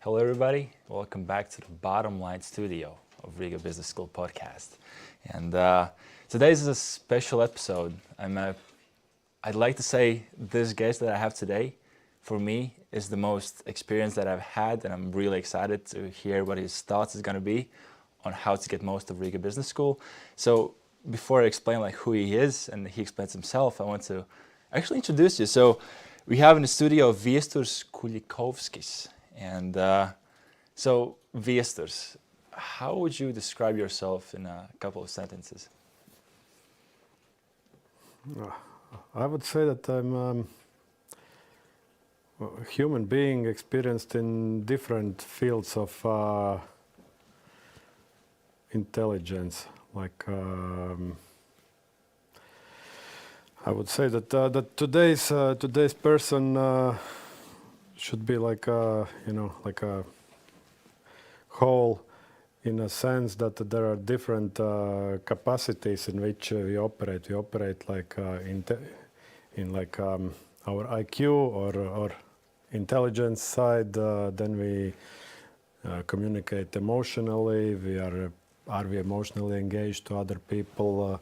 Hello everybody, welcome back to the Bottom Line studio of Riga Business School podcast. And today's is a special episode. I'd like to say this guest that I have today, for me, is the most experience that I've had, and I'm really excited to hear what his thoughts is going to be on how to get most of Riga Business School. So before I explain who he is and he explains himself, I want to actually introduce you. So we have in the studio Viesturs Kuikovskis. And so Viesturs, how would you describe yourself in a couple of sentences? I would say that I'm a human being experienced in different fields of intelligence. I would say that today's person should be like a whole, in a sense that there are different capacities in which we operate. We operate in our IQ or intelligence side. Then we communicate emotionally. Are we emotionally engaged to other people?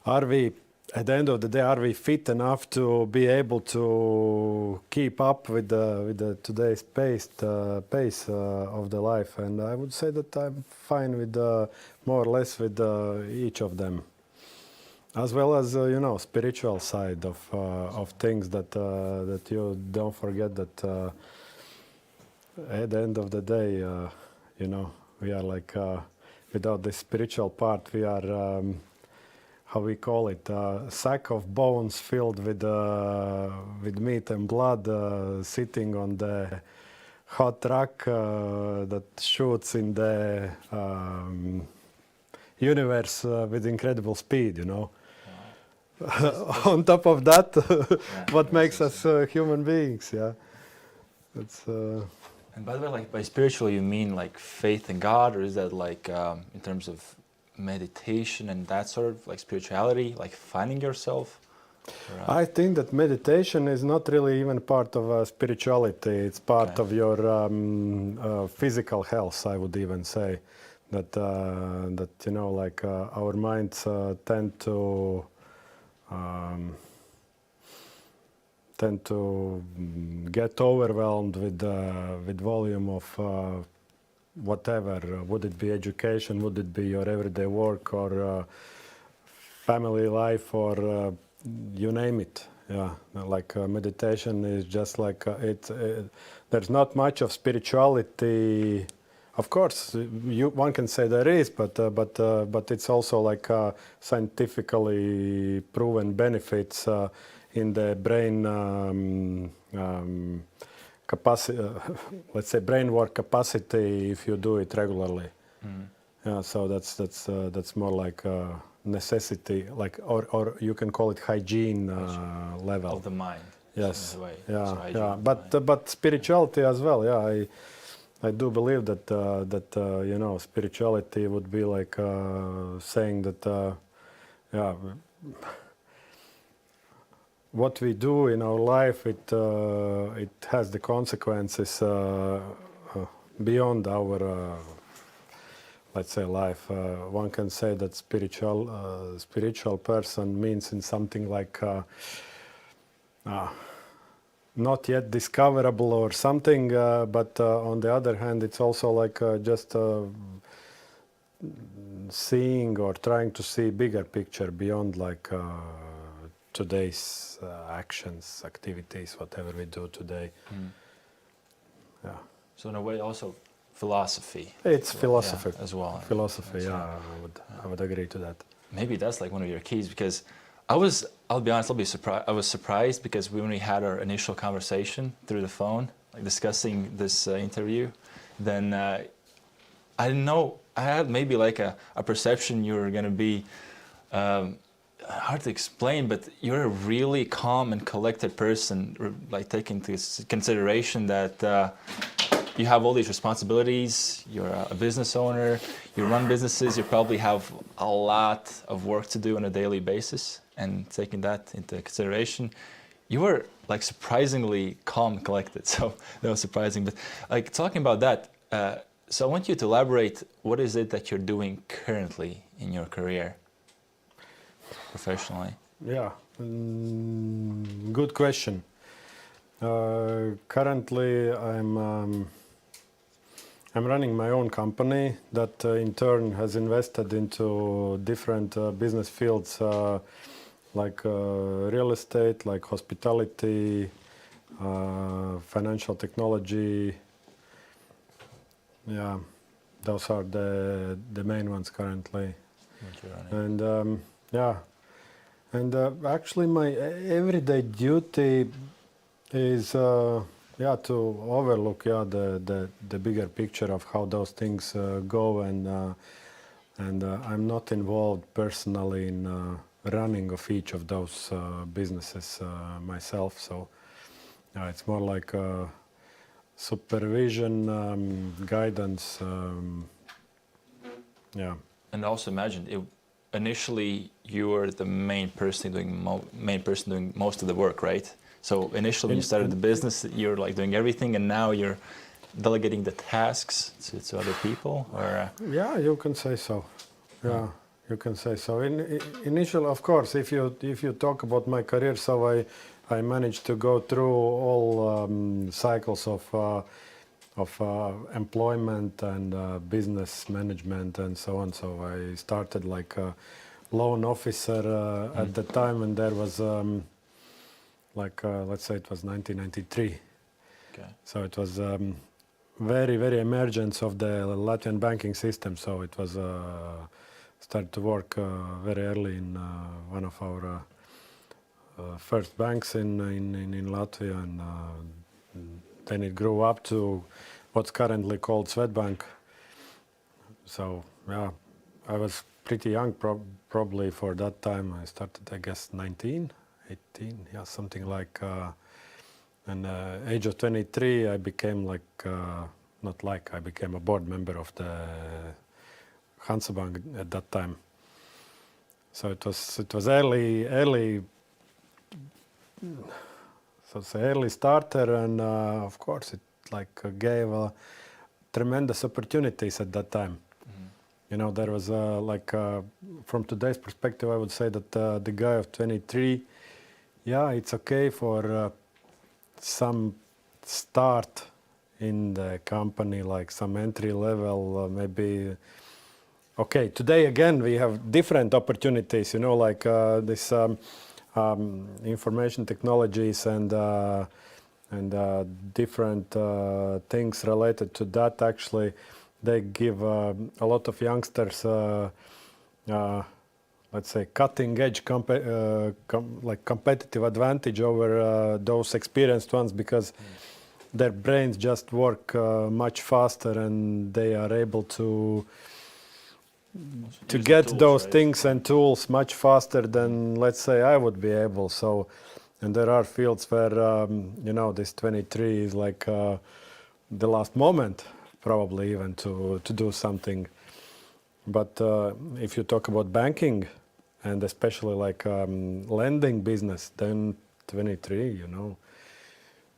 Are we, at the end of the day, are we fit enough to be able to keep up with the today's pace of the life? And I would say that I'm fine with more or less with each of them, as well as spiritual side of things that you don't forget that at the end of the day, we are without the spiritual part, we are. How we call it, a sack of bones filled with meat and blood, sitting on the hot rock that shoots in the universe with incredible speed, Wow. On top of that, what makes us human beings, That's, And by the way, by spiritual, you mean faith in God, or is that in terms of meditation and that sort of spirituality, finding yourself? I think that meditation is not really even part of spirituality. It's part of your physical health, I would even say. That our minds tend to get overwhelmed with volume of whatever, would it be education, would it be your everyday work or family life, or you name it. Meditation is just there's not much of spirituality. Of course, one can say there is, but it's also scientifically proven benefits in the brain capacity, let's say brain work capacity, if you do it regularly. So that's more like a necessity, or you can call it hygiene level of the mind. Yes. In a way. Yeah. But spirituality as well. Yeah, I do believe that spirituality would be saying that what we do in our life, it has the consequences beyond our, let's say, life. One can say that spiritual person means in something not yet discoverable or something, but on the other hand, it's also just seeing or trying to see bigger picture beyond today's actions, activities, whatever we do today. Yeah. So in a way, also philosophy. It's philosophy as well. Philosophy, I would agree to that. Maybe that's one of your keys, because I'll be honest, I was surprised because when we had our initial conversation through the phone, discussing this interview, then I didn't know. I had maybe a perception you were going to be. Hard to explain, but you're a really calm and collected person, taking into consideration that you have all these responsibilities, you're a business owner, you run businesses, you probably have a lot of work to do on a daily basis, and taking that into consideration, you were like surprisingly calm, collected. So that was surprising. But like talking about that, so I want you to elaborate. What is it that you're doing currently in your career, professionally? Yeah, good question. Currently, I'm running my own company that in turn has invested into different business fields like real estate, like hospitality, financial technology. Yeah, those are the main ones currently. And yeah, and actually my everyday duty is to overlook the bigger picture of how those things go, and I'm not involved personally in running of each of those businesses myself. So it's more like supervision, guidance. Yeah. And also imagine initially you were the main person doing most of the work, right? So initially when you started the business, you're like doing everything, and now you're delegating the tasks to other people, or? Yeah, you can say so. Yeah, you can say so. Initially, of course, if you talk about my career, so I managed to go through all cycles of employment and business management and so on. So I started like a loan officer at the time, and there was let's say it was 1993. Okay. So it was very, very emergence of the Latvian banking system. So it was started to work very early in one of our first banks in Latvia, and then it grew up to what's currently called Swedbank. So yeah, I was pretty young, probably for that time. I started, I guess, 19, 18, yeah, something like. And age of 23, I became I became a board member of the Hansa Bank at that time. So it was early. So it's an early starter, and of course it gave tremendous opportunities at that time. You know, there was from today's perspective, I would say that the guy of 23, yeah, it's okay for some start in the company, like some entry level, maybe. Okay, today again we have different opportunities, you know, like this information technologies and different things related to that. Actually, they give a lot of youngsters, let's say, cutting edge competitive advantage over those experienced ones, because their brains just work much faster, and they are able to get tools, those things and tools much faster than, let's say, I would be able. So, and there are fields where you know, this 23 is like the last moment, probably even to do something. But if you talk about banking, and especially like lending business, then 23, you know,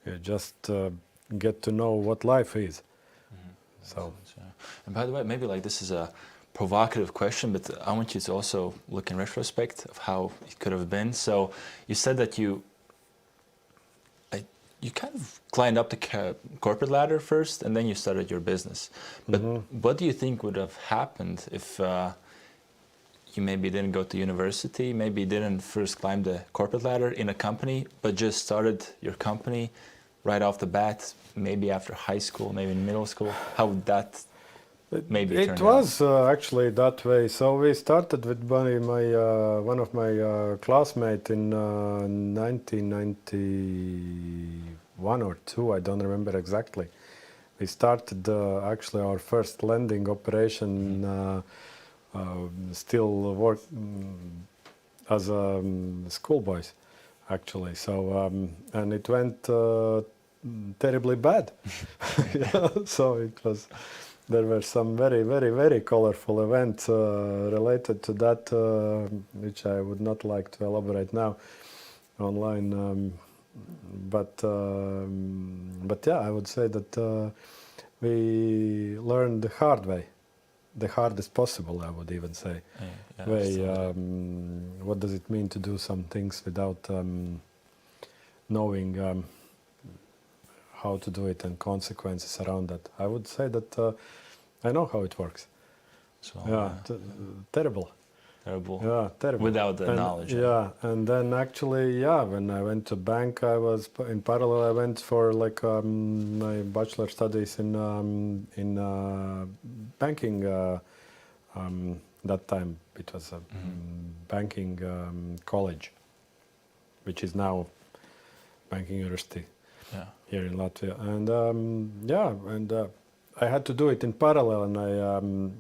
you just get to know what life is. So, and by the way, maybe like this is a provocative question, but I want you to also look in retrospect of how it could have been. So you said that you kind of climbed up the corporate ladder first, and then you started your business. But what do you think would have happened if you maybe didn't go to university, maybe didn't first climb the corporate ladder in a company, but just started your company right off the bat, maybe after high school, maybe in middle school? How would that maybe turn out? It was actually that way. So we started with one of my classmates in 1991 or 2, I don't remember exactly. We started actually our first lending operation, still work as schoolboys, actually. So and it went terribly bad. So it was. There were some very, very, very colorful events related to that, which I would not like to elaborate now online. but yeah, I would say that we learned the hard way, the hardest possible, I would even say. Way. What does it mean to do some things without knowing how to do it and consequences around that? I would say that I know how it works. So, terrible. Terrible. Yeah, terrible. Without the knowledge. Yeah, and then actually, yeah, when I went to bank, I was in parallel. I went for like my bachelor studies in banking. That time it was a banking college, which is now banking university here in Latvia. And I had to do it in parallel, and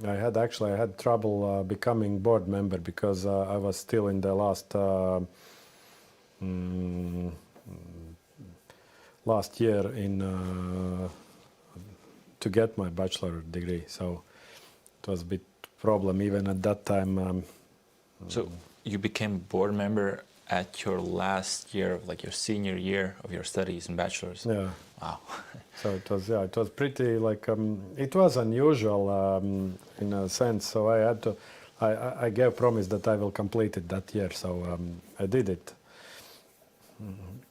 I had trouble becoming board member because I was still in the last year to get my bachelor degree. So it was a bit problem even at that time. So you became board member at your last year of like your senior year of your studies in bachelor's. Yeah. Wow. So it was pretty like it was unusual in a sense. So I had to, I gave promise that I will complete it that year. So I did it.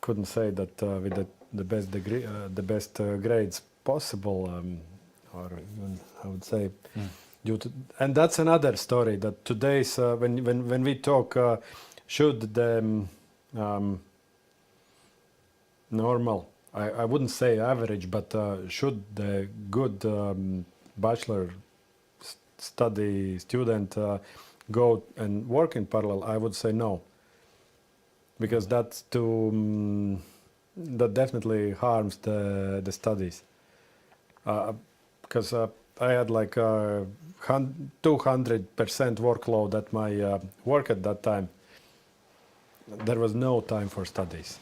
Couldn't say that with the best degree, the best grades possible, or even I would say due to, and that's another story. That today's when we talk, should the normal. I wouldn't say average, but should the good bachelor study student go and work in parallel? I would say no, because that definitely harms the studies. Because I had like 200% workload at my work at that time. There was no time for studies.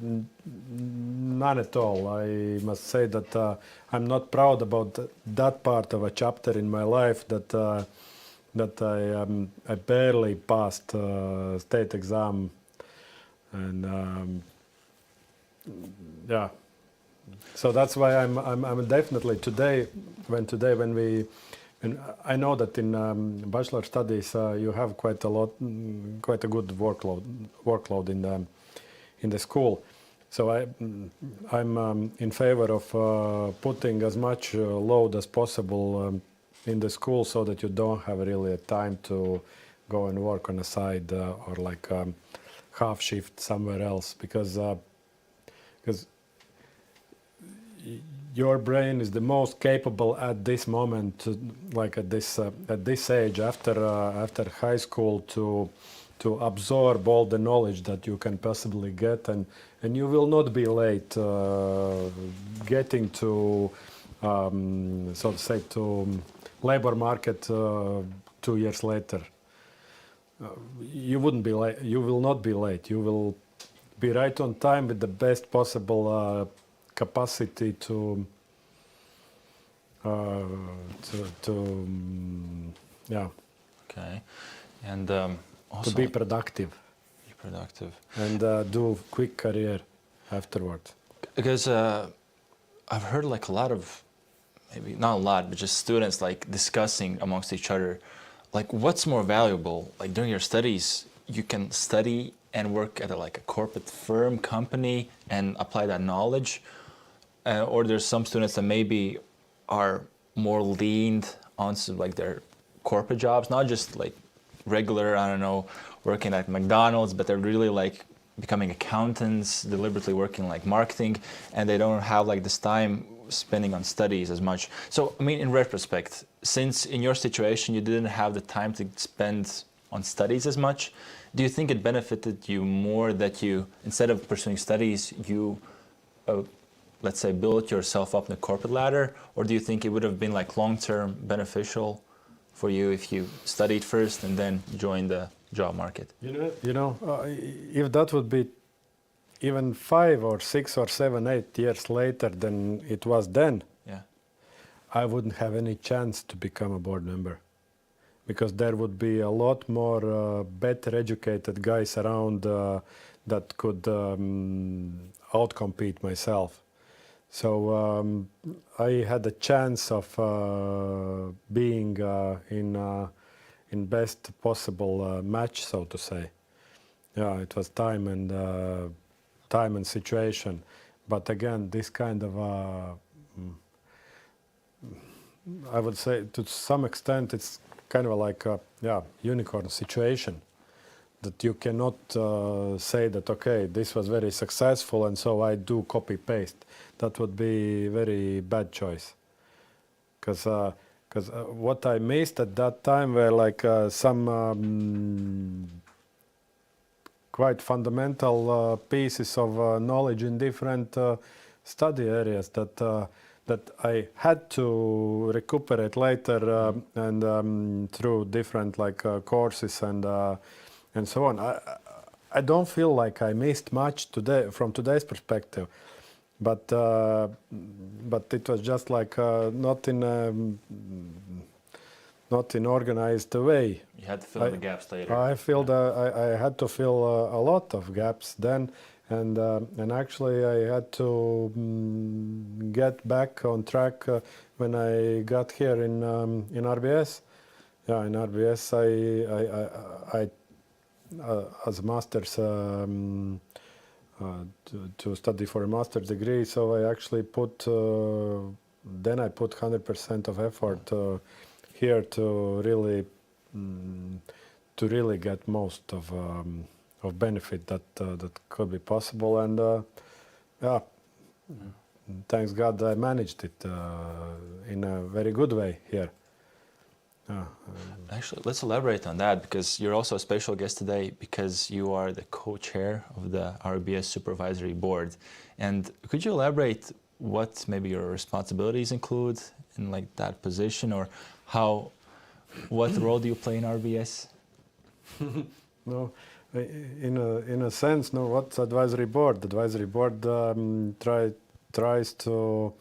None at all. I must say that I'm not proud about that part of a chapter in my life that I barely passed state exam, and yeah. So that's why I'm definitely today when I know that in bachelor studies you have quite a good workload in the school. So I'm in favor of putting as much load as possible in the school, so that you don't have really a time to go and work on a side or like half shift somewhere else, because your brain is the most capable at this moment, like at this age after high school, to absorb all the knowledge that you can possibly get, and you will not be late getting to so to say to labor market 2 years later. You wouldn't be late. You will not be late. You will be right on time with the best possible capacity to yeah. Okay, and also to be productive. Be productive. And do quick career afterwards. Because I've heard like a lot of, maybe not a lot, but just students like discussing amongst each other, like what's more valuable. Like during your studies, you can study and work at a corporate firm, company, and apply that knowledge. Or there's some students that maybe are more leaned onto like their corporate jobs, not just like regular, I don't know, working at McDonald's, but they're really like becoming accountants, deliberately working like marketing, and they don't have like this time spending on studies as much. So, I mean, in retrospect, since in your situation you didn't have the time to spend on studies as much, do you think it benefited you more that you, instead of pursuing studies, you let's say build yourself up in the corporate ladder? Or do you think it would have been like long-term beneficial for you if you studied first and then joined the job market? If that would be even 5 or 6 or 7, 8 years later than it was then, yeah, I wouldn't have any chance to become a board member, because there would be a lot more better educated guys around that could outcompete myself. So I had a chance of being in best possible match, so to say. Yeah, it was time and situation, but again, this kind of I would say to some extent it's kind of like a unicorn situation, that you cannot say that okay, this was very successful and so I do copy paste. That would be very bad choice, because what I missed at that time were like some quite fundamental pieces of knowledge in different study areas that I had to recuperate later and through different courses and so on. I don't feel like I missed much today from today's perspective, but it was just like not in organized way. You had to fill in the gaps later. I had to fill a lot of gaps then, and actually I had to get back on track when I got here in RBS. Yeah, in RBS I as a master's to study for a master's degree. So I actually put 100% of effort here to really get most of benefit that could be possible, and thanks God I managed it in a very good way here. Actually, let's elaborate on that, because you're also a special guest today because you are the co-chair of the RBS Supervisory Board. And could you elaborate what maybe your responsibilities include in that position, or what role do you play in RBS? No, in a sense, no. What's advisory board? The advisory board tries to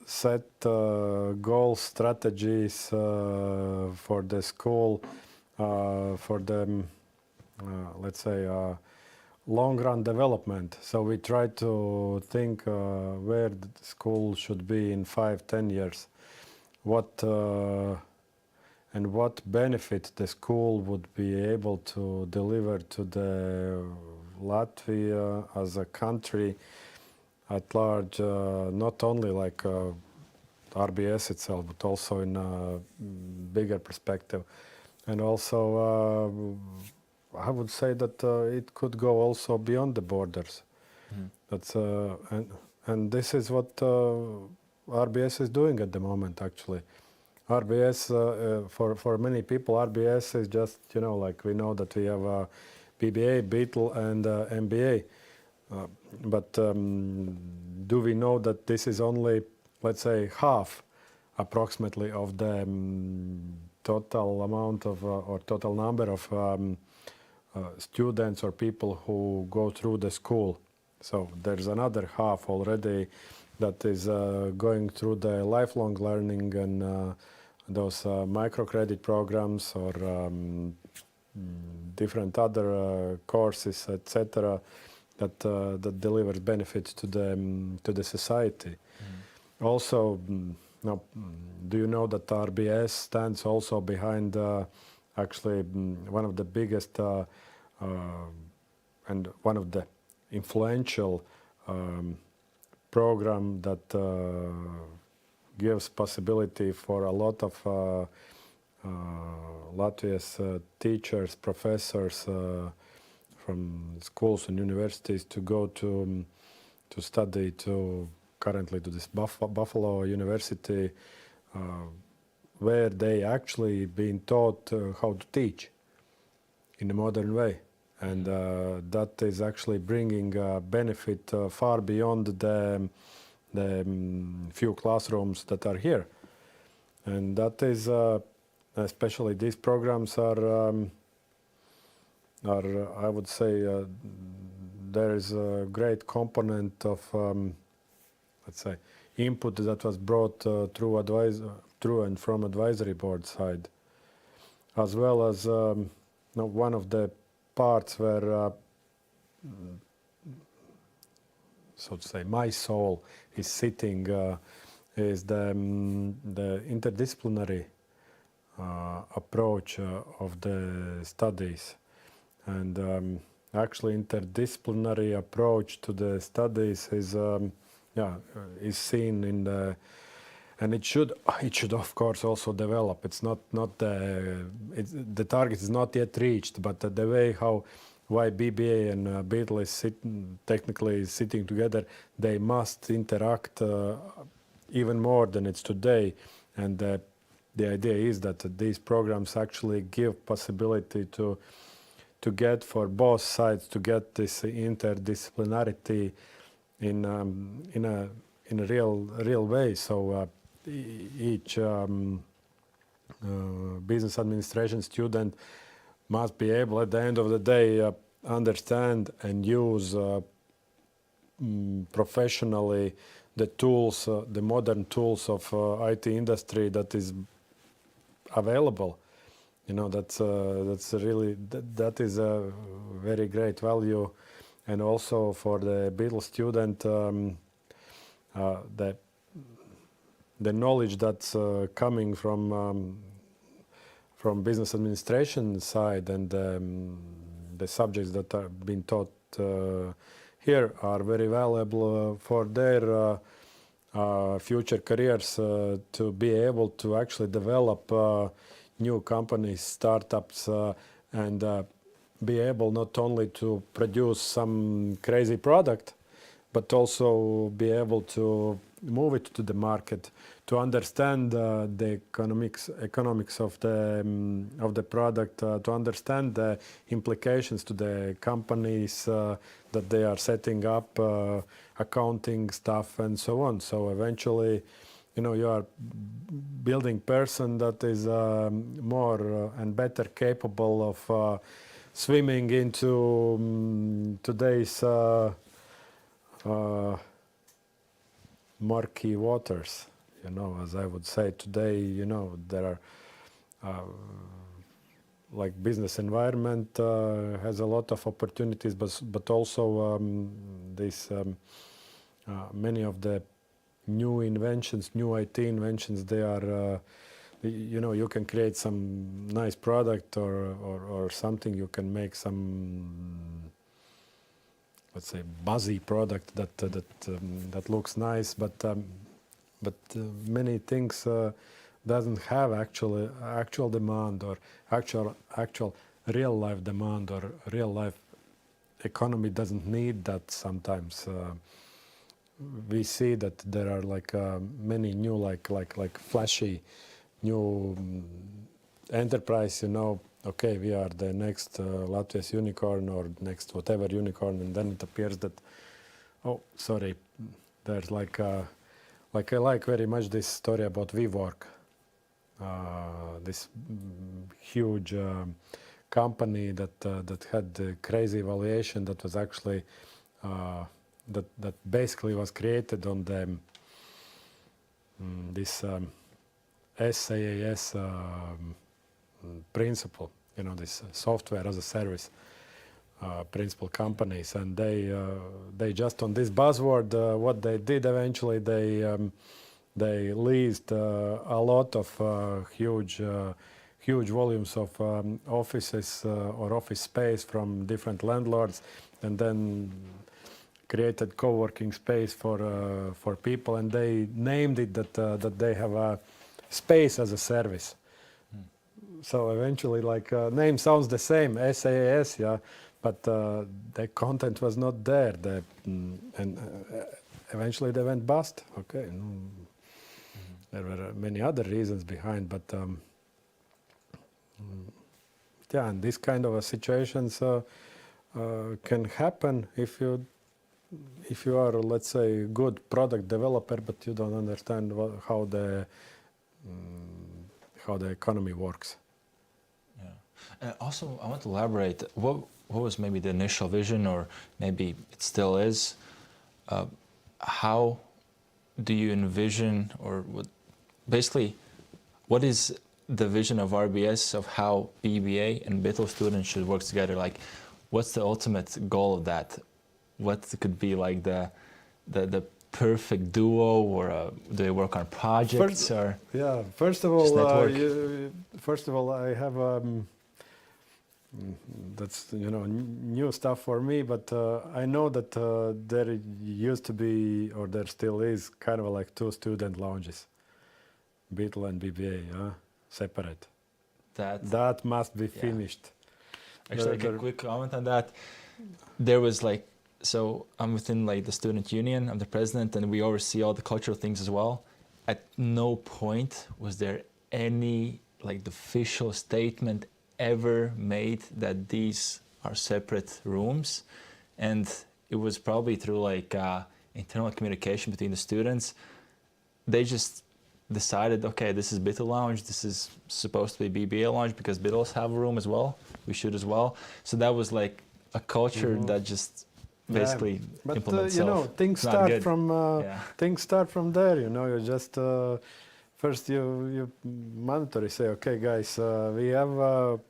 set goals, strategies for the school, for the let's say long-run development. So we try to think where the school should be in 5-10 years, what benefit the school would be able to deliver to the Latvia as a country at large, not only RBS itself, but also in a bigger perspective. And also, I would say that it could go also beyond the borders. That's and this is what RBS is doing at the moment, actually. RBS, for many people, RBS is just, we know that we have a BBA, Beetle, and MBA. But do we know that this is only, let's say, half, approximately, of the total amount of or total number of students or people who go through the school? So there's another half already that is going through the lifelong learning and those microcredit programs or different other courses, etc., that delivers benefits to the society. Also, now, do you know that RBS stands also behind actually one of the biggest and one of the influential program that gives possibility for a lot of Latvia's teachers, professors from schools and universities to go to study currently to this Buffalo University, where they actually being taught how to teach in a modern way. And that is actually bringing benefit far beyond the few classrooms that are here. And that is, especially these programs are I would say, there is a great component of, let's say, input that was brought through and from advisory board side. as well as one of the parts where, so to say, my soul is sitting is the interdisciplinary approach of the studies. And actually, interdisciplinary approach to the studies is seen in the, and it should of course also develop. It's not the target is not yet reached, but the way why BBA and BEATLE is technically sitting together, they must interact even more than it's today. And the idea is that these programs actually give possibility to get for both sides to get this interdisciplinarity in a real way. So each business administration student must be able at the end of the day understand and use professionally the tools, the modern tools of IT industry that is available. You know, that's really that is a very great value, and also for the BEATLE student, the knowledge that's coming from business administration side, and the subjects that are being taught here are very valuable for their future careers, to be able to actually develop new companies, startups, and be able not only to produce some crazy product, but also be able to move it to the market, to understand the economics of the product, to understand the implications to the companies that they are setting up, accounting stuff, and so on. So eventually, you know, you are building person that is more and better capable of swimming into today's murky waters. You know, as I would say today, you know, there are like business environment has a lot of opportunities, but also many of the new inventions, new IT inventions, they are, you know, you can create some nice product or something. You can make some, let's say, buzzy product that looks nice, but many things doesn't have actual demand, or actual real life demand, or real life economy doesn't need that sometimes. We see that there are like many new like flashy new enterprise, you know, okay, we are the next Latvia's unicorn or next whatever unicorn, and then it appears that, oh, sorry, there's like I like very much this story about WeWork, this huge company that had the crazy valuation that was actually that basically was created on the this SaaS principle, you know, this software as a service principal companies, and they just on this buzzword, what they did eventually, they leased a lot of huge volumes of offices or office space from different landlords, and then created co-working space for people, and they named it that they have a space as a service. So eventually, like name sounds the same, SaaS, yeah, but the content was not there. And eventually they went bust. Okay, there were many other reasons behind, but yeah, and this kind of situations can happen if you are, let's say, good product developer, but you don't understand how the economy works. Yeah. Also, I want to elaborate. What was maybe the initial vision, or maybe it still is? How do you envision, or basically, what is the vision of RBS of how BBA and BITL students should work together? Like, what's the ultimate goal of that? What could be like the perfect duo, or do they work on projects? First of all, I have that's new stuff for me, but I know that there used to be, or there still is, kind of like two student lounges, BITL and BBA, separate. That must be finished. Actually, like a quick comment on that. There was like, so I'm within like the student union, I'm the president, and we oversee all the cultural things as well. At no point was there any like the official statement ever made that these are separate rooms, and it was probably through like internal communication between the students. They just decided, okay, this is BITL lounge, this is supposed to be BBA lounge because BITLs have a room as well, we should as well. So that was like a culture that just basically implements itself. Things start from there. You just first you mandatory say, okay, guys, we have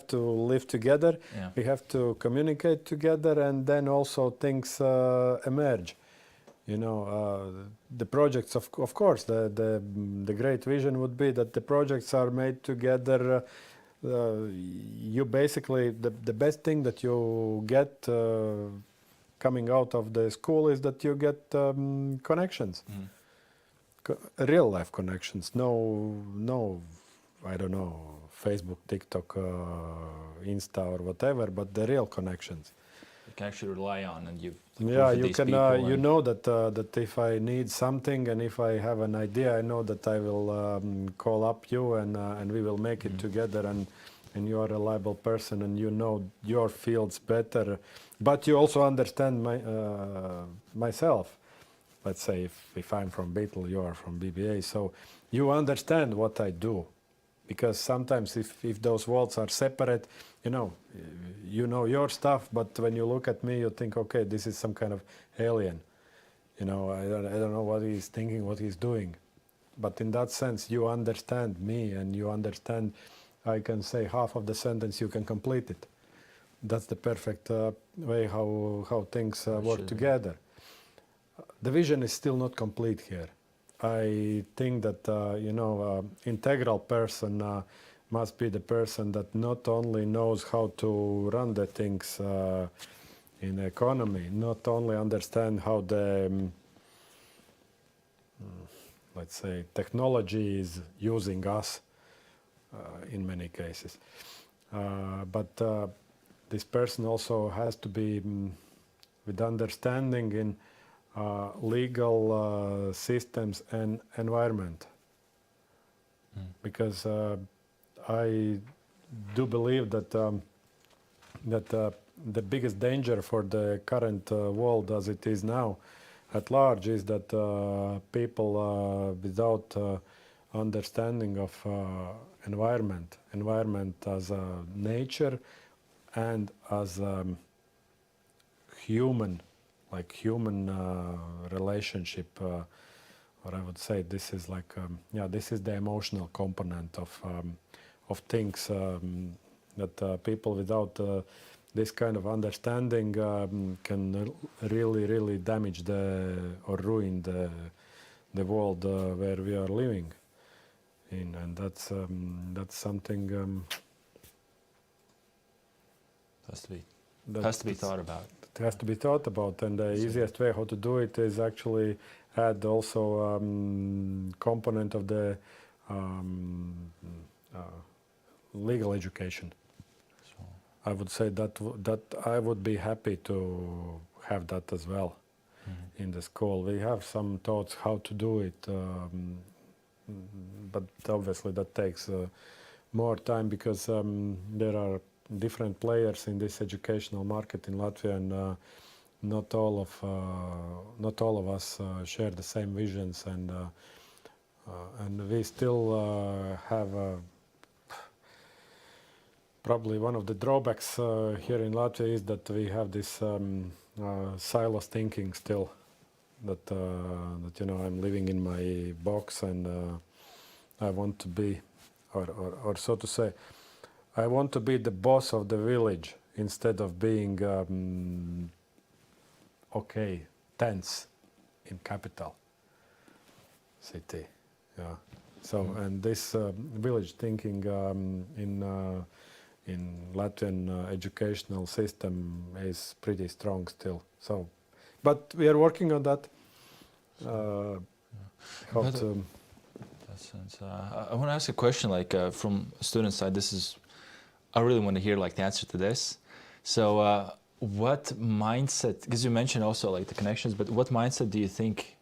to live together. Yeah. We have to communicate together, and then also things emerge. The projects, of course, the great vision would be that the projects are made together. You basically, the best thing that you get coming out of the school is that you get connections, real life connections. No, I don't know, Facebook, TikTok, Insta, or whatever, but the real connections. You can actually rely on, and you can. You know that if I need something and if I have an idea, I know that I will call up you and we will make it together. And you are a reliable person, and you know your fields better, but you also understand myself. Let's say if I'm from BITL, you are from BBA, so you understand what I do. Because sometimes if those worlds are separate, you know your stuff, but when you look at me, you think, okay, this is some kind of alien. I don't know what he's thinking, what he's doing. But in that sense, you understand me, and you understand I can say half of the sentence, you can complete it. That's the perfect way how things work together. The vision is still not complete here. I think that integral person must be the person that not only knows how to run the things in the economy, not only understand how the let's say technology is using us in many cases, but this person also has to be with understanding in legal systems and environment, because I do believe that the biggest danger for the current world as it is now at large is that people without understanding of environment as nature and as human relationship, or I would say this is like this is the emotional component of things that people without this kind of understanding can really damage or ruin the world where we are living in, and that's something has to be thought about. It has to be thought about, and the easiest way how to do it is actually add also component of the legal education. So I would say that I would be happy to have that as well in the school. We have some thoughts how to do it, but obviously that takes more time because there are different players in this educational market in Latvia, and not all of us share the same visions, and we still have probably one of the drawbacks here in Latvia is that we have this silos thinking still, that I'm living in my box, and I want to be, or so to say, I want to be the boss of the village instead of being tense in capital city. Yeah. So and this village thinking in Latvian educational system is pretty strong still. So, but we are working on that. Hope to. I want to ask a question, like from student side. I really want to hear like the answer to this. So, what mindset? Because you mentioned also like the connections, but what mindset do you think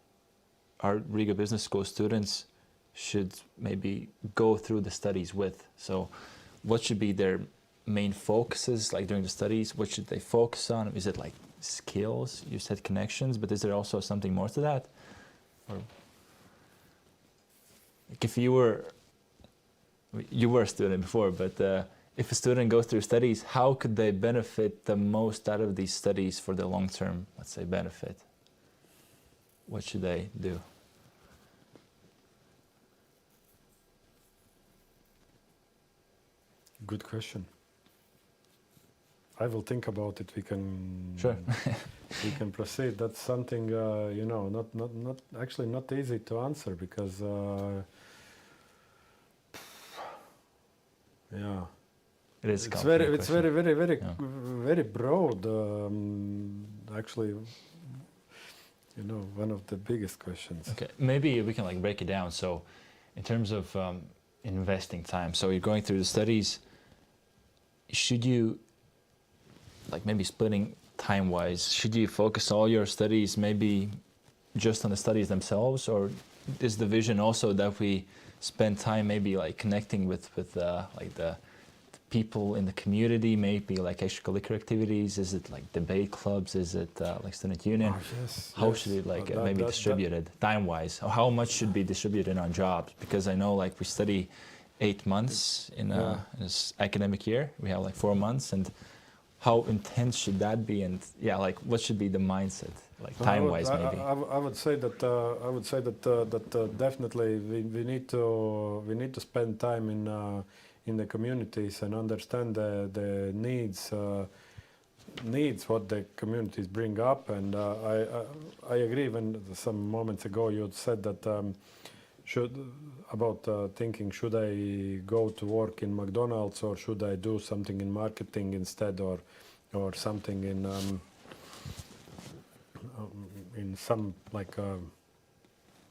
our Riga Business School students should maybe go through the studies with? So, what should be their main focuses like during the studies? What should they focus on? Is it like skills? You said connections, but is there also something more to that? Or like if you were a student before, but if a student goes through studies, how could they benefit the most out of these studies for the long-term, let's say, benefit? What should they do? Good question. I will think about it. We can Sure. we can proceed. That's something not actually not easy to answer because It is. It's very broad. Actually, one of the biggest questions. Okay, maybe we can like break it down. So, in terms of investing time, so you're going through the studies. Should you, like maybe splitting time-wise, should you focus all your studies maybe just on the studies themselves, or is the vision also that we spend time maybe like connecting with like the people in the community, maybe like extracurricular activities? Is it like debate clubs? Is it like student union? How should it like maybe distributed time-wise? Or how much should be distributed on jobs? Because I know like we study 8 months in this academic year. We have like 4 months, and how intense should that be? And like what should be the mindset, like time-wise maybe? I would say that definitely we need to spend time in the communities and understand the needs what the communities bring up. And I agree. When some moments ago you said that thinking, should I go to work in McDonald's or should I do something in marketing instead, or something in some like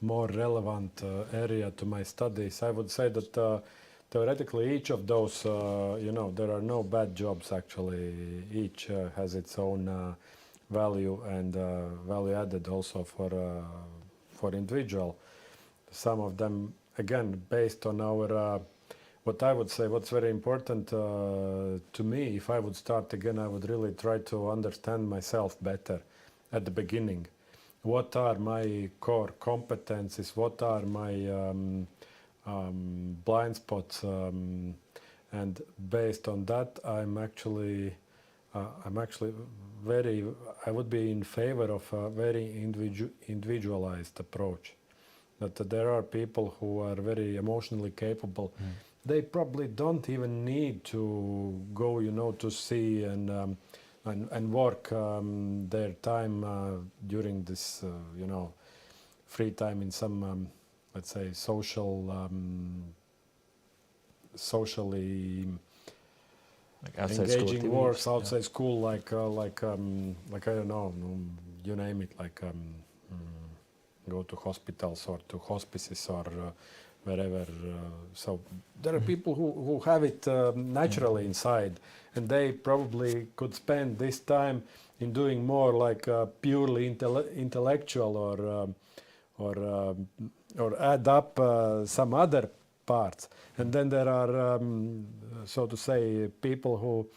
more relevant area to my studies? I would say that theoretically each of those, there are no bad jobs actually. Each has its own value and value added also for individual. Some of them, again, based on our, what I would say, what's very important to me, if I would start again, I would really try to understand myself better at the beginning. What are my core competencies? What are my blind spots? And based on that, I would be in favor of a very individualized approach. That there are people who are very emotionally capable. They probably don't even need to go, to see and work their time during this, free time in some, let's say, socially like engaging works outside school, like I don't know, you name it, like. Go to hospitals or to hospices or wherever. So there are people who have it naturally inside, and they probably could spend this time in doing more like purely intellectual or add up some other parts. And then there are, so to say, people who,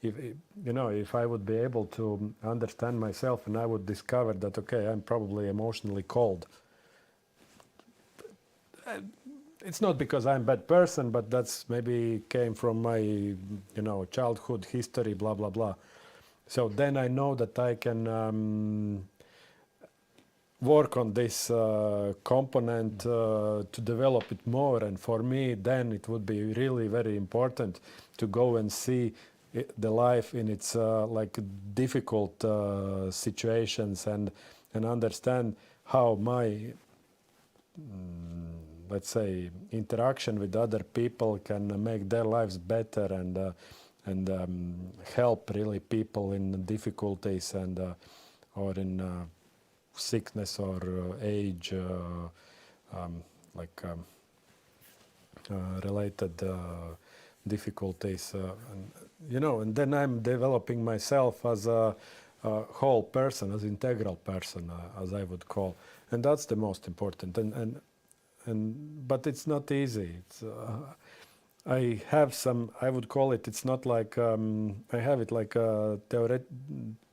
if I would be able to understand myself and I would discover that, okay, I'm probably emotionally cold. It's not because I'm a bad person, but that's maybe came from my, childhood history, blah, blah, blah. So then I know that I can work on this component to develop it more. And for me, then it would be really very important to go and see the life in its like difficult situations and understand how my let's say interaction with other people can make their lives better and help really people in difficulties and or in sickness or age related difficulties and then I'm developing myself as a whole person, as integral person, as I would call, and that's the most important. But it's not easy. It's, I have some. I would call it. It's not like I have it like a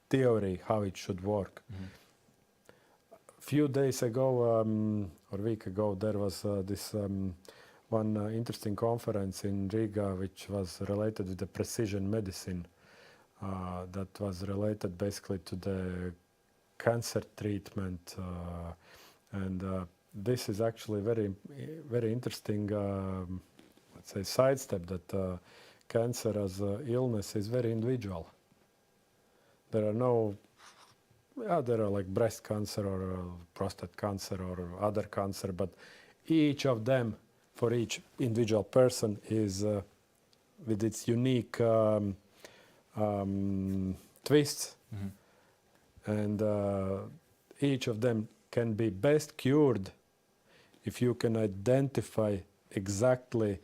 theory how it should work. Few days ago or a week ago, there was this one interesting conference in Riga, which was related to the precision medicine. That was related basically to the cancer treatment, and this is actually very interesting, let's say, sidestep that cancer as an illness is very individual. There are no, there are like breast cancer or prostate cancer or other cancer, but each of them, for each individual person, is with its unique twists, and each of them can be best cured if you can identify exactly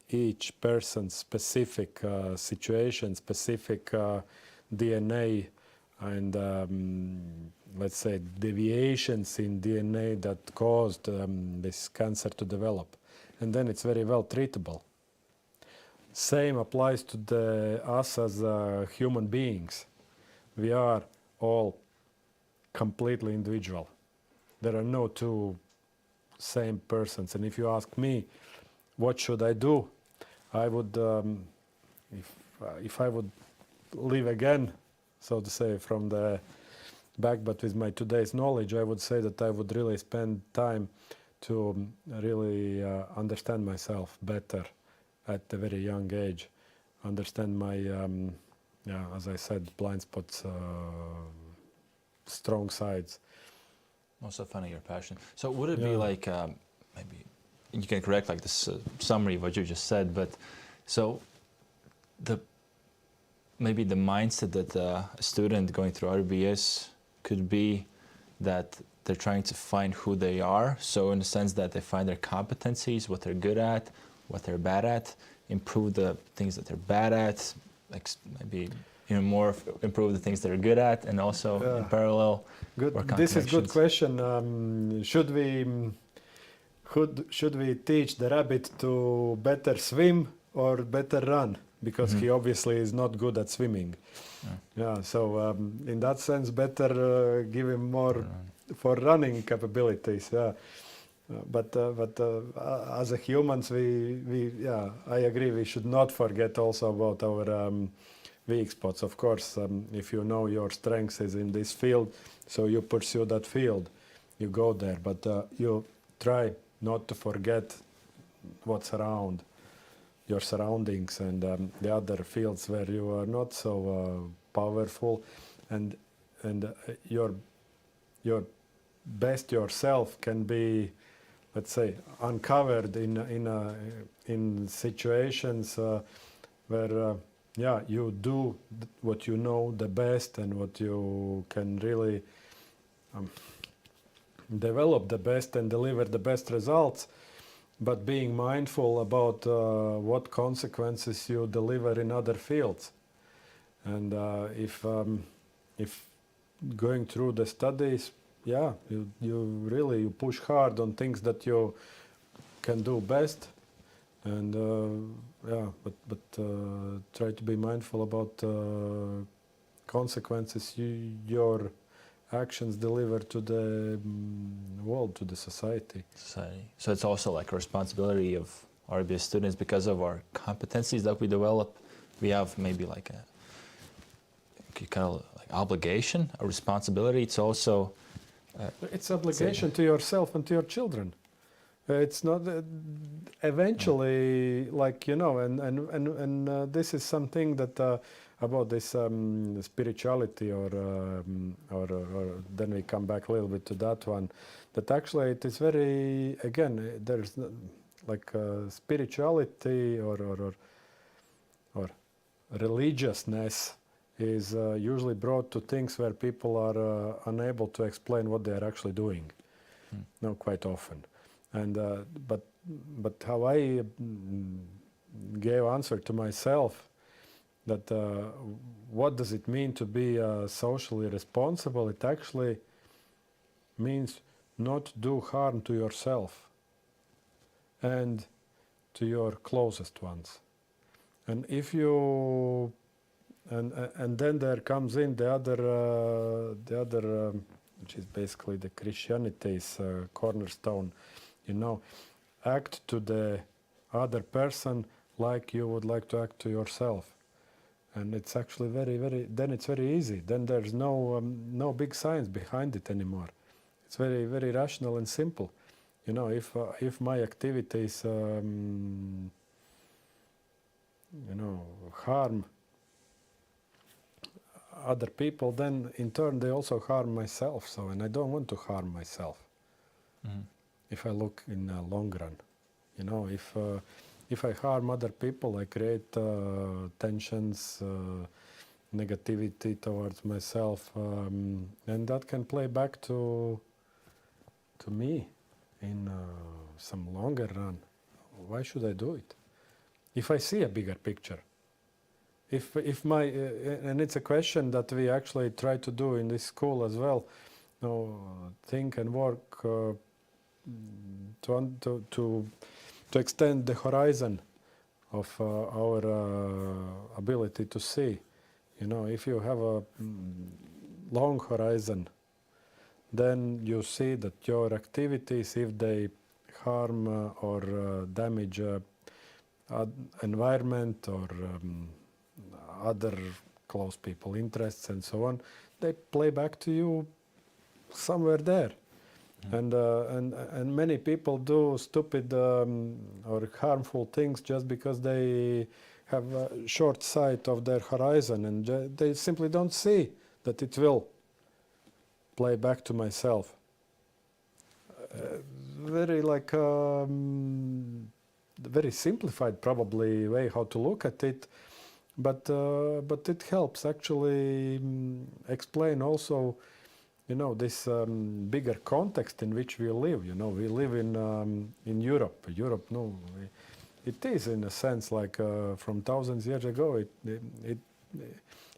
each person's specific situation, specific DNA, and let's say deviations in DNA that caused this cancer to develop, and then it's very well treatable. Same applies to us as human beings. We are all completely individual. There are no two same persons. And if you ask me, what should I do? I would, if I would live again, so to say, from the back, but with my today's knowledge, I would say that I would really spend time to really understand myself better at a very young age, understand my, as I said, blind spots, strong sides. Also finding your passion. So would it be like, maybe you can correct like this summary of what you just said, but so maybe the mindset that a student going through RBS could be that they're trying to find who they are. So in the sense that they find their competencies, what they're good at, what they're bad at, improve the things that they're bad at, like maybe more improve the things they're good at, and also in parallel good. Work on This is a good connections. question. Should we teach the rabbit to better swim or better run? Because he obviously is not good at swimming. So in that sense, better give him more for running capabilities. But as a humans, I agree. We should not forget also about our weak spots. Of course, if you know your strengths is in this field, so you pursue that field, you go there. But you try not to forget what's around, your surroundings, and the other fields where you are not so powerful, and your best yourself can be, let's say, uncovered in situations where you do what you know the best and what you can really develop the best and deliver the best results, but being mindful about what consequences you deliver in other fields. And if going through the studies, you push hard on things that you can do best, and but try to be mindful about consequences your actions deliver to the world, to the society. So it's also like a responsibility of RBS students, because of our competencies that we develop. We have maybe like a kind of like obligation, a responsibility to also It's obligation to yourself and to your children. It's not eventually like, you know, and this is something that about this spirituality or then we come back a little bit to that one, that actually it is very, again, there's like spirituality or religiousness is usually brought to things where people are unable to explain what they are actually doing. No, quite often. And but how I gave answer to myself that what does it mean to be socially responsible? It actually means not do harm to yourself and to your closest ones. And if you and then there comes in the other which is basically the Christianity's cornerstone, you know, act to the other person like you would like to act to yourself. And it's actually then it's very easy. Then there's no big science behind it anymore. It's very, very rational and simple. You know, if my activities, you know, harm other people, then in turn they also harm myself. So, and I don't want to harm myself. If I look in the long run, you know, if I harm other people, I create tensions, negativity towards myself, and that can play back to me in some longer run. Why should I do it? If I see a bigger picture, if my and it's a question that we actually try to do in this school as well. You know, think and work to extend the horizon of our ability to see. You know, if you have a long horizon, then you see that your activities, if they harm or damage environment or other close people interests and so on, they play back to you somewhere there. And many people do stupid or harmful things just because they have a short sight of their horizon, and they simply don't see that it will play back to myself. Very like very simplified probably way how to look at it, but it helps actually explain also, you know, this bigger context in which we live. You know, we live in Europe. Europe, no, it is in a sense like from thousands of years ago.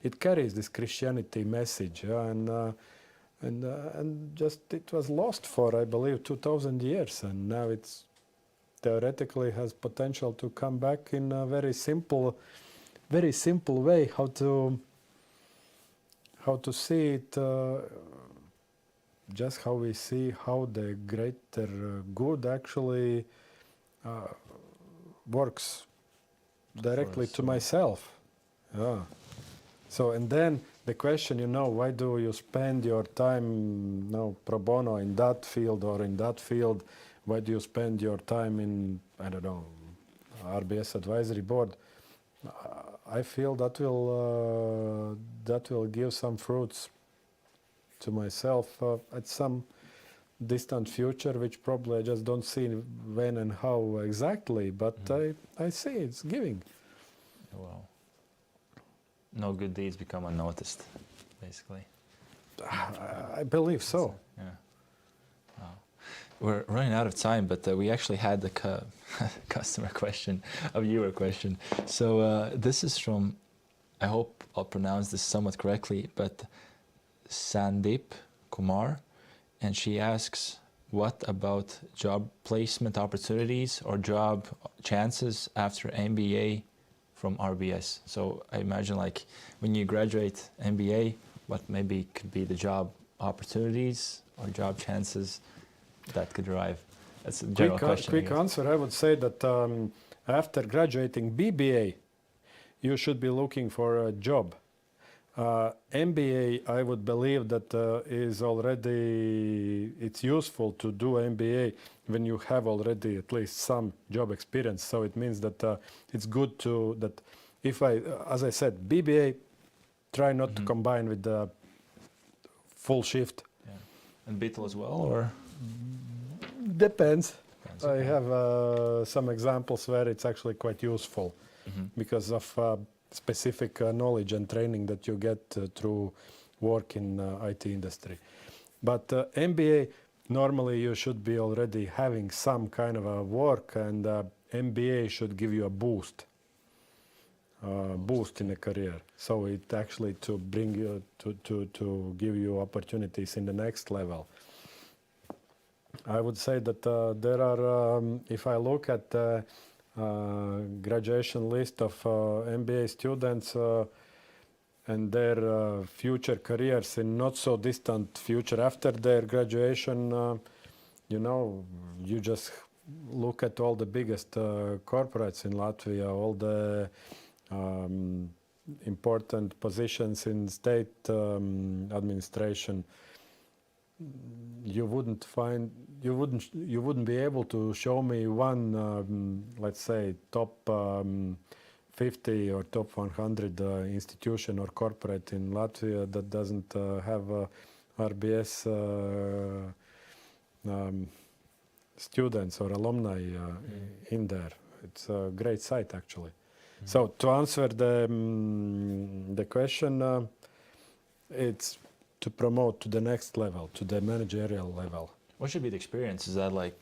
It carries this Christianity message, yeah, and just it was lost for, I believe, 2,000 years, and now it's theoretically has potential to come back in a very simple way. How to see it. Just how we see how the greater good actually works directly to myself. Yeah. So, and then the question, you know, why do you spend your time, you know, pro bono in that field or in that field? Why do you spend your time in, I don't know, RBS Advisory Board? I feel that will give some fruits to myself at some distant future, which probably I just don't see when and how exactly, but I see it's giving. Well, no good deeds become unnoticed, basically. I believe so. Yeah. Wow. We're running out of time, but we actually had the customer question, a viewer question. So this is from, I hope I'll pronounce this somewhat correctly, but Sandeep Kumar, and she asks, what about job placement opportunities or job chances after MBA from RBS? So I imagine like when you graduate MBA, what maybe could be the job opportunities or job chances that could derive? That's a general question. Quick answer, I would say that after graduating BBA, you should be looking for a job. MBA, I would believe that is already, it's useful to do MBA when you have already at least some job experience. So it means that it's good to, that if I, as I said, BBA, try not to combine with the full shift. Yeah. And BTL as well, or? Depends. I Okay. have some examples where it's actually quite useful because of specific knowledge and training that you get through work in IT industry. But MBA, normally you should be already having some kind of a work, and MBA should give you a boost in a career. So it actually to bring you to give you opportunities in the next level. I would say that there are, if I look at the graduation list of MBA students and their future careers in not so distant future after their graduation, you know, you just look at all the biggest corporates in Latvia, all the important positions in state administration. You wouldn't be able to show me one, let's say, top 50 or top 100 institution or corporate in Latvia that doesn't have RBS students or alumni in there. It's a great site, actually. So to answer the question, it's to promote to the next level, to the managerial level. What should be the experience? Is that like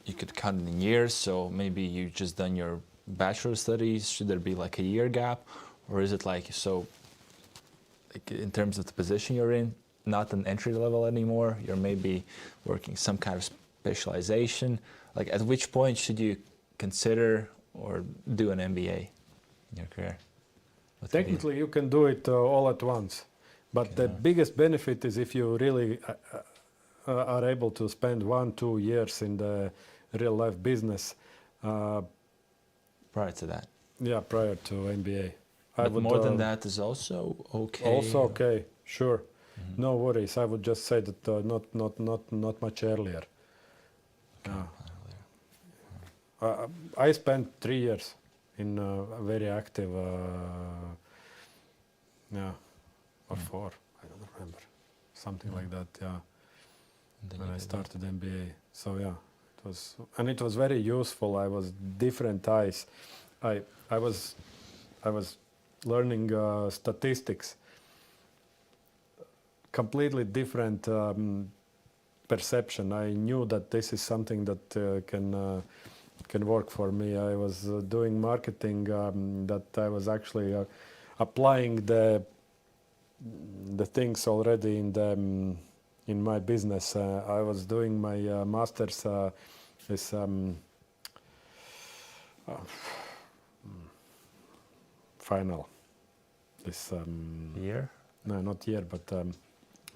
you could count it in years? So maybe you just done your bachelor studies. Should there be like a year gap, or is it like so? Like in terms of the position you're in, not an entry level anymore. You're maybe working some kind of specialization. Like at which point should you consider or do an MBA in your career? Technically, you can do it all at once. But the biggest benefit is if you really are able to spend 1-2 years in the real life business. Prior to that? Yeah, prior to MBA. But more than that is also okay? Also okay, sure. No worries. I would just say that not much earlier. I spent 3 years in a very active, or 4, I don't remember, something like that, when I started MBA. So it was very useful. I was different eyes. I was learning statistics, completely different perception. I knew that this is something that can work for me. I was doing marketing, that I was actually applying the things already in my business. I was doing my master's this final this year? No, not year, but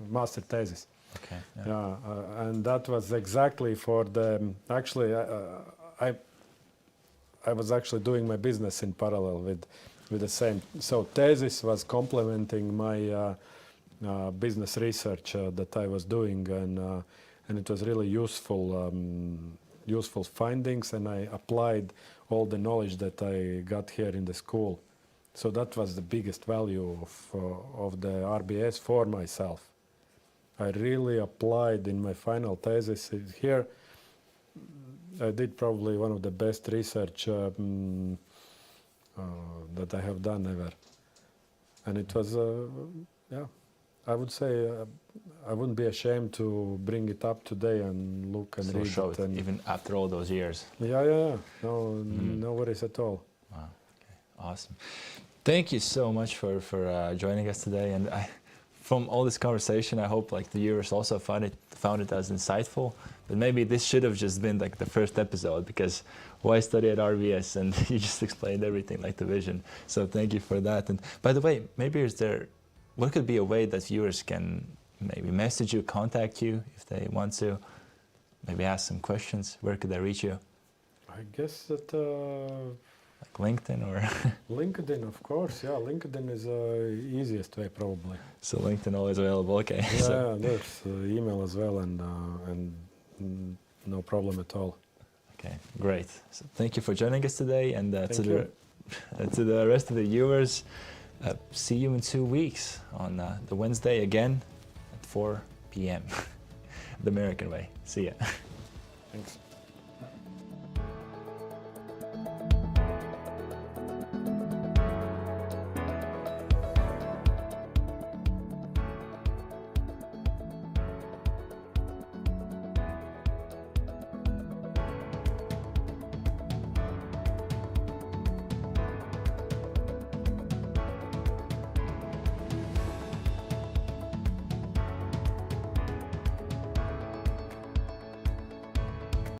master thesis. Okay. Yeah, and that was exactly for the actually I was actually doing my business in parallel with the same. So thesis was complementing my business research that I was doing, and it was really useful findings, and I applied all the knowledge that I got here in the school. So that was the biggest value of the RBS for myself. I really applied in my final thesis here. I did probably one of the best research that I have done ever. And it was, I would say I wouldn't be ashamed to bring it up today and look and read show it. And even after all those years. Yeah. No worries at all. Wow. Okay. Awesome. Thank you so much for joining us today. And from all this conversation, I hope like the viewers also found it as insightful. But maybe this should have just been like the first episode, because why study at RBS, and you just explained everything, like the vision. So thank you for that. And by the way, maybe what could be a way that viewers can maybe message you, contact you if they want to, maybe ask some questions? Where could they reach you? I guess that LinkedIn or? LinkedIn, of course. Yeah, LinkedIn is the easiest way probably. So LinkedIn always available. Okay. Yeah, there's email as well, and no problem at all. Okay, great. So thank you for joining us today, and to the rest of the viewers, see you in 2 weeks on the Wednesday again at 4 p.m. the American way. See ya. Thanks.